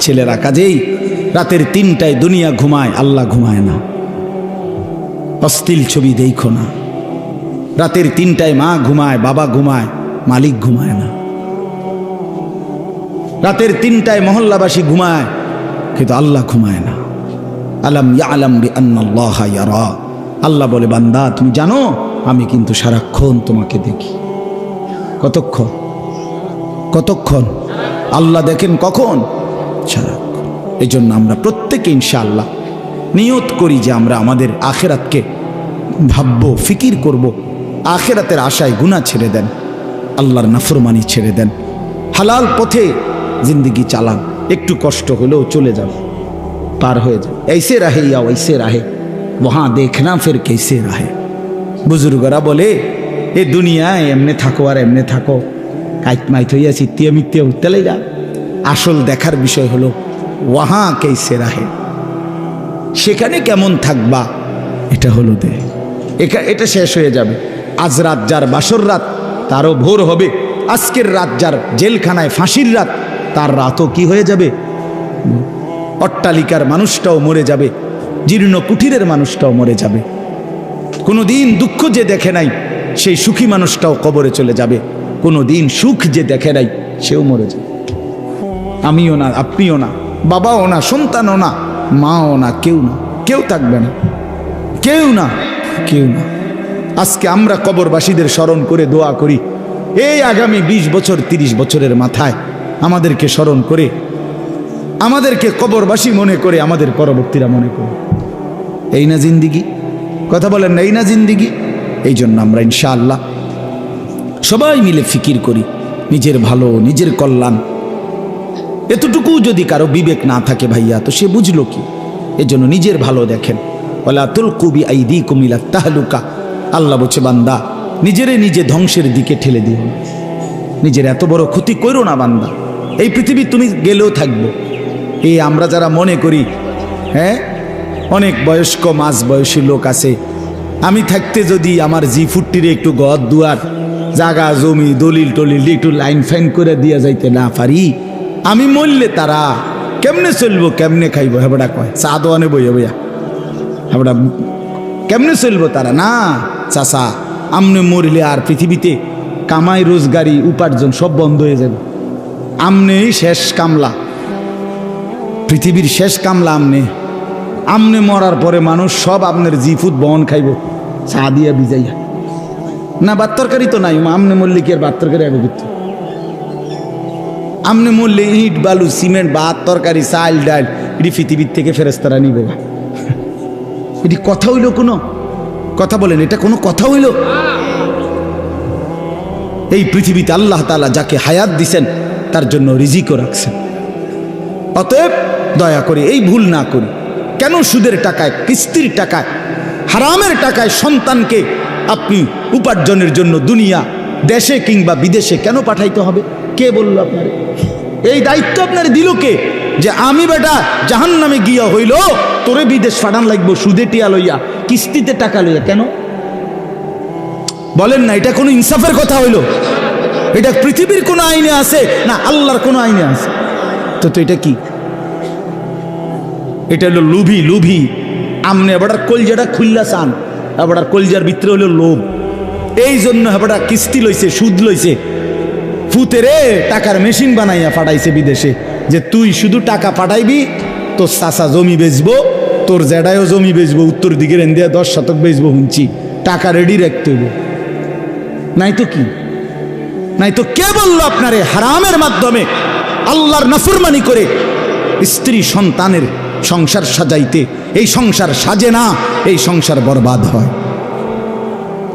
ছেলেরা কাজেই রাতের 3টায় দুনিয়া ঘুমায়, আল্লাহ ঘুমায় না। অশ্লীল ছবি দেখো না। রাতের 3টায় মা ঘুমায়, বাবা ঘুমায়, মালিক ঘুমায় না। রাতের 3টায় মহল্লাবাসী ঘুমায়, কিন্তু আল্লাহ ঘুমায় না। আলাম ইয়ালাম বিআন্নাল্লাহা ইয়ারা। আল্লাহ বলে, বান্দা তুমি জানো আমি কিন্তু সারাক্ষণ তোমাকে দেখি। কতক্ষণ? কতক্ষণ? আল্লাহ দেখেন কখন? সারাক্ষণ। এই জন্য আমরা প্রত্যেকে ইনশাআল্লাহ নিয়ত করি যে আমরা আমাদের আখেরাতকে ভাববো, ফিকির করব। আখেরাতের আশায় গুনাহ ছেড়ে দেন, আল্লাহর নাফরমানি ছেড়ে দেন, হালাল পথে জিন্দেগি চালান। একটু কষ্ট হলেও চলে যাবে, পার হয়ে যাবে। ऐसे रहे या वैसे रहे वहाँ देखना फिर कैसे रहे। বুজুর্গরা বলে এ দুনিয়ায় এমনে থাকো আর এমনে থাকো, কাইট মাইট হইয়া চিত্তিয়া মিত্তিয়া উঠতে লাইগা। আসল দেখার বিষয় হলো ওয়াহা কেসে রাহে, সেখানে কেমন থাকবা এটা হলো দে। এটা শেষ হয়ে যাবে। আজ রাত যার বাসর রাত, তারও ভোর হবে। আজকের রাত যার জেলখানায় ফাঁসির রাত, তার রাতও কি হয়ে যাবে? অট্টালিকার মানুষটাও মরে যাবে, জীর্ণ কুঠিরের মানুষটাও মরে যাবে। কোনো দিন দুঃখ যে দেখে নাই সেই সুখী মানুষটাও কবরে চলে যাবে। কোনো দিন সুখ যে দেখে নাই সেও মরে যাবে। আমিও না, আপনিও না, বাবাও না, সন্তানও না, মাও না, কেউ না, কেউ থাকবে না, কেউ না, কেউ না। আজকে আমরা কবরবাসীদের স্মরণ করে দোয়া করি, এই আগামী 20 বছর 30 বছরের মাথায় আমাদেরকে স্মরণ করে, আমাদেরকে কবরবাসী মনে করে, আমাদের পরবর্তীরা মনে করে। এই না জিন্দিগি? কথা বলেন না, এই না জিন্দিগি? এই জন্য আমরা ইনশাআল্লাহ সবাই মিলে ফিকির করি নিজের ভালো, নিজের কল্যাণ। এতটুকু যদি কারো বিবেক না থাকে ভাইয়া, তো সে বুঝলো কি? এজন্য নিজের ভালো দেখেন। ওয়ালা তুলকু বিআইদিকুম ইলা তাহলুকা। আল্লাহ বলছে, বান্দা নিজেরে নিজে ধ্বংসের দিকে ঠেলে দিও না, নিজের এত বড় ক্ষতি করো না বান্দা। এই পৃথিবী তুমি গেলেও থাকবে। এই আমরা যারা মনে করি, হ্যাঁ, অনেক বয়স্ক মাঝ বয়সী লোক আছে, আমি থাকতে যদি আমার জি40 একটু ঘর দুয়ার জাগা জমি দলিল টলিল একটু লাইন ফাইন করে দিয়া যাইতে না পারি, আমি মরলে তারা কেমনে চলবো, কেমনে খাইবো? হেবড়া কয় চা দোয়ানে বইয়া বইয়া, হেবড়া কেমনে চলবো তারা? না চাচা, আমনে মরলে আর পৃথিবীতে কামাই রোজগারি উপার্জন সব বন্ধ হয়ে যাবে। আমনেই শেষ কামলা, পৃথিবীর শেষ কামলা আমনে। আমনে মরার পরে মানুষ সব আপনার জিফুত বহন খাইব চা দিয়া বিজাইয়া। না ভাত তরকারি তো নাই, আমনে মরলে কি আর ভাত তরকারি আগে করতে? আমনে মরলে ইট বালু সিমেন্ট ভাত তরকারি চাল ডাল এটি পৃথিবীর থেকে ফেরেশতারা নিব। এটি কথা হইল? কোনো কথা বলেন, এটা কোনো কথা হইল? এই পৃথিবীতে আল্লাহ তাআলা যাকে হায়াত দিছেন তার জন্য রিজিকও রাখছেন। অতএব দয়া করে এই ভুল না করি। কেন সুদের টাকায়, কিস্তির টাকায়, হারামের টাকায় সন্তানকে আপনি উপার্জনের জন্য দুনিয়া দেশে কিংবা বিদেশে কেন পাঠাইতে হবে? কে বলল আপনার? এই দায়িত্ব আপনার দিল কে? যে আমি বেটা জাহান্নামে গিয়া হইল তোরে বিদেশ পাঠান লাগবো সুদে টিয়া লইয়া, কিস্তিতে টাকা লইয়া। কেন বলেন না? এটা কোনো ইনসাফের কথা হইল? এটা পৃথিবীর কোন আইনে আছে না আল্লাহর কোন আইনে আছে? তো এটা কি? এটা হলো লুভি। লুভি আমনে এবার কলজাটা খুললা চান, এবার কলজার ভিতরে হলো লোভ। এই জন্য এবার কিস্তি লইছে, সুদ লইছে, ফুতেরে টাকার মেশিন বানাইয়া পাঠাইছে বিদেশে, যে তুই শুধু টাকা পাঠাইবি, তোর চাচা জমি বেচবো, তোর জেডায়ও জমি বেচবো, উত্তর দিকের এন্দিয়া 10 শতক বেচবো, হুঁচি টাকা রেডি রাখতে হইব। নাই তো কি? নাই তো কে বললো আপনারে হারামের মাধ্যমে আল্লাহর নাফরমানি করে স্ত্রী সন্তানের সংসার সাজাইতে? এই সংসার সাজে না, এই সংসার বরবাদ হয়।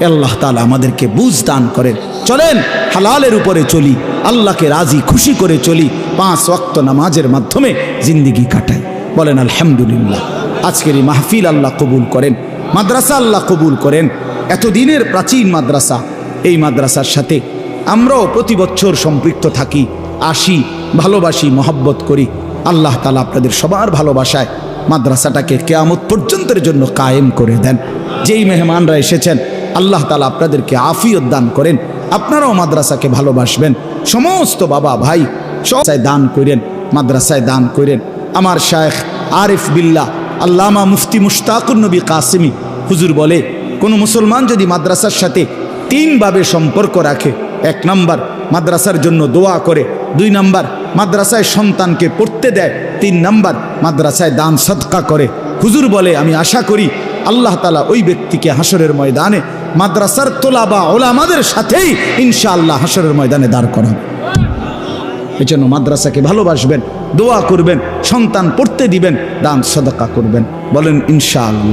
আল্লাহ তাআলা আমাদেরকে বুঝ দান করেন। চলেন হালালের উপরে চলি, আল্লাহকে রাজি খুশি করে চলি, 5 ওয়াক্ত নামাজের মাধ্যমে জিন্দেগি কাটাই। বলেন আলহামদুলিল্লাহ। আজকের এই মাহফিল আল্লাহ কবুল করেন, মাদ্রাসা আল্লাহ কবুল করেন। এতদিনের প্রাচীন মাদ্রাসা, এই মাদ্রাসার সাথে আমরাও প্রতি বছর সম্পৃক্ত থাকি, আসি, ভালোবাসি, মহব্বত করি। আল্লাহ তাআলা আপনাদের সবার ভালোবাসায় মাদ্রাসাটাকে কিয়ামত পর্যন্তের জন্য কায়েম করে দেন। যেই মেহমানরা এসেছেন আল্লাহ তাআলা আপনাদেরকে আফিয়ত দান করেন, আপনারাও মাদ্রাসাকে ভালোবাসবেন। সমস্ত বাবা ভাই সব দান করেন। মাদ্রাসায় দান করেন। আমার শায়েখ আরিফ বিল্লাহ আল্লামা মুফতি মুশতাকুর নবী কাসিমি হুজুর বলে, কোনো মুসলমান যদি মাদ্রাসার সাথে তিনভাবে সম্পর্ক রাখে, 1 নাম্বার মাদ্রাসার জন্য দোয়া করে, 2 নাম্বার মাদ্রাসায় সন্তানকে পড়তে দেয়, 3 নাম্বার মাদ্রাসায় দান সদকা করে, হুজুর বলে আমি আশা করি আল্লাহ তাআলা ওই ব্যক্তিকে হাসরের ময়দানে মাদ্রাসার তোলাবা ওলামাদের সাথেই ইনশাআল্লাহ হাসরের ময়দানে দাঁড় করাবে। এই জন্য মাদ্রাসাকে ভালোবাসবেন, দোয়া করবেন, সন্তান পড়তে দিবেন, দান সদকা করবেন। বলেন ইনশাআল্লাহ।